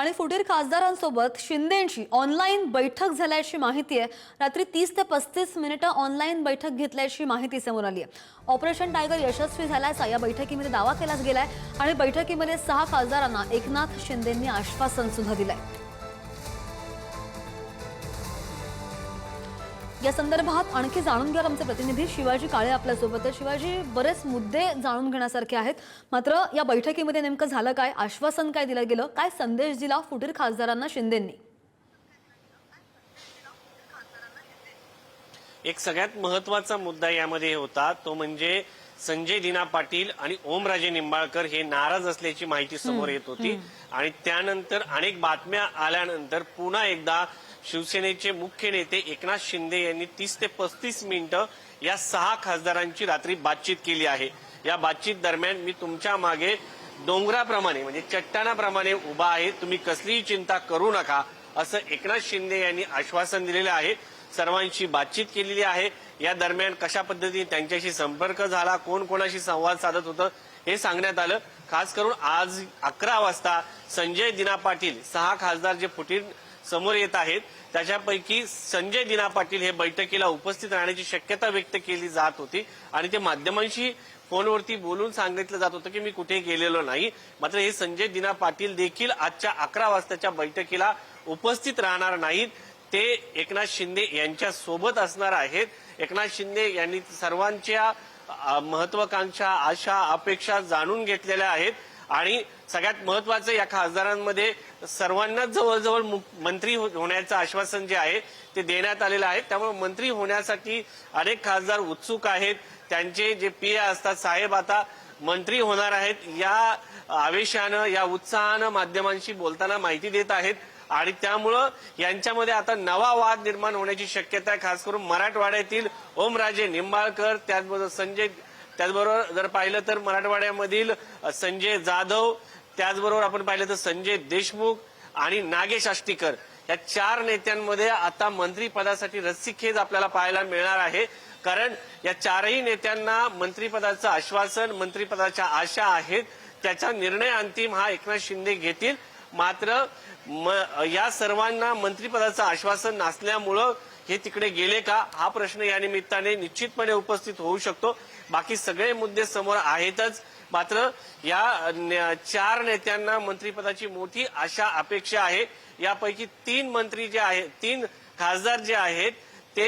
आणि फुटीर खासदारांसोबत शिंदेंची ऑनलाईन बैठक झाल्याची माहिती आहे। रात्री 30 ते 35 मिनिटं ऑनलाईन बैठक घेतल्याची माहिती समोर आली आहे। ऑपरेशन टायगर यशस्वी झाल्याचा या बैठकीमध्ये दावा केला गेलाय आणि बैठकीमध्ये 6 खासदारांना एकनाथ शिंदेंनी आश्वासन सुद्धा दिलंय। या संदर्भात आणखी जाणून घ्या आमचे प्रतिनिधी शिवाजी काळे आपल्या सोबत आहेत। शिवाजी, बरेच मुद्दे जाणून घेण्यासारखे आहेत, मात्र या बैठकीमध्ये नेमकं झालं काय, आश्वासन काय दिलं गेलं, काय संदेश दिला फुटीर खासदारांना शिंदेंनी? एक सगळ्यात महत्त्वाचा मुद्दा यामध्ये होता तो म्हणजे संजय दिना पाटील आणि ओमराजे निंबाळकर हे नाराज असल्याची माहिती समोर येत होती आणि त्यानंतर अनेक बातम्या आल्यानंतर पुन्हा एकदा शिवसेनेचे मुख्य नेते एकनाथ शिंदे यांनी 30 ते 35 मिनिटं या 6 खासदारांची रात्री बातचीत केली आहे। या बातचीत दरम्यान मी तुमच्या मागे डोंगराप्रमाणे म्हणजे चट्टानाप्रमाणे उभा आहे, तुम्ही कसलीही चिंता करू नका असं एकनाथ शिंदे यांनी आश्वासन दिलेलं आहे। सर्वांशी बातचीत केलेली आहे। या दरम्यान कशा पद्धतीने त्यांच्याशी संपर्क झाला, कोण कोणाशी संवाद साधत होतं हे सांगण्यात आलं। खास करून आज 11 वाजता संजय दिना पाटील 6 खासदार जे फुटीर समोर येत आहेत त्याच्यापैकी संजय दिना पाटील हे बैठकीला उपस्थित राहण्याची शक्यता व्यक्त केली जात होती आणि ते माध्यमांशी फोनवरती बोलून सांगितलं जात होतं की मी कुठे गेलेलो नाही। मात्र हे संजय दिना पाटील देखील आजच्या 11 वाजताच्या बैठकीला उपस्थित राहणार नाहीत, ते एकनाथ शिंदे यांच्या सोबत असणार आहेत। एकनाथ शिंदे यांनी सर्वांच्या महत्वाकांक्षा, आशा, अपेक्षा जाणून घेतलेल्या आहेत आणि सगळ्यात महत्वाचं या खासदारांमध्ये सर्वांनाच जवळजवळ मंत्री होण्याचं आश्वासन जे आहे ते देण्यात आलेलं आहे। त्यामुळे मंत्री होण्यासाठी अनेक खासदार उत्सुक आहेत, त्यांचे जे पीए असतात साहेब आता मंत्री होणार आहेत या आवेशानं, या उत्साहानं माध्यमांशी बोलताना माहिती देत आहेत आणि त्यामुळं यांच्यामध्ये आता नवा वाद निर्माण होण्याची शक्यता आहे। खास करून मराठवाड्यातील ओमराजे निंबाळकर, त्याचबरोबर जर पाहिलं तर मराठवाड्यामधील संजय जाधव, त्याचबरोबर आपण पाहिलं तर संजय देशमुख आणि नागेश आष्टीकर या 4 नेत्यांमध्ये आता मंत्रिपदासाठी रस्सीखेच आपल्याला पाहायला मिळणार आहे। कारण या 4ही नेत्यांना मंत्रिपदाचं आश्वासन, मंत्रिपदाच्या आशा आहेत, त्याचा निर्णय अंतिम हा एकनाथ शिंदे घेतील। मात्र या सर्वांना मंत्रिपदाचं आश्वासन नसल्यामुळं हे तिकडे गेले का हा प्रश्न या निमित्ताने निश्चितपणे उपस्थित होऊ शकतो। बाकी सगळे मुद्दे समोर आहेतच, मात्र या 4 नेत्यांना मंत्रिपदाची मोठी आशा अपेक्षा आहे। यापैकी 3 मंत्री जे आहेत, 3 खासदार जे आहेत ते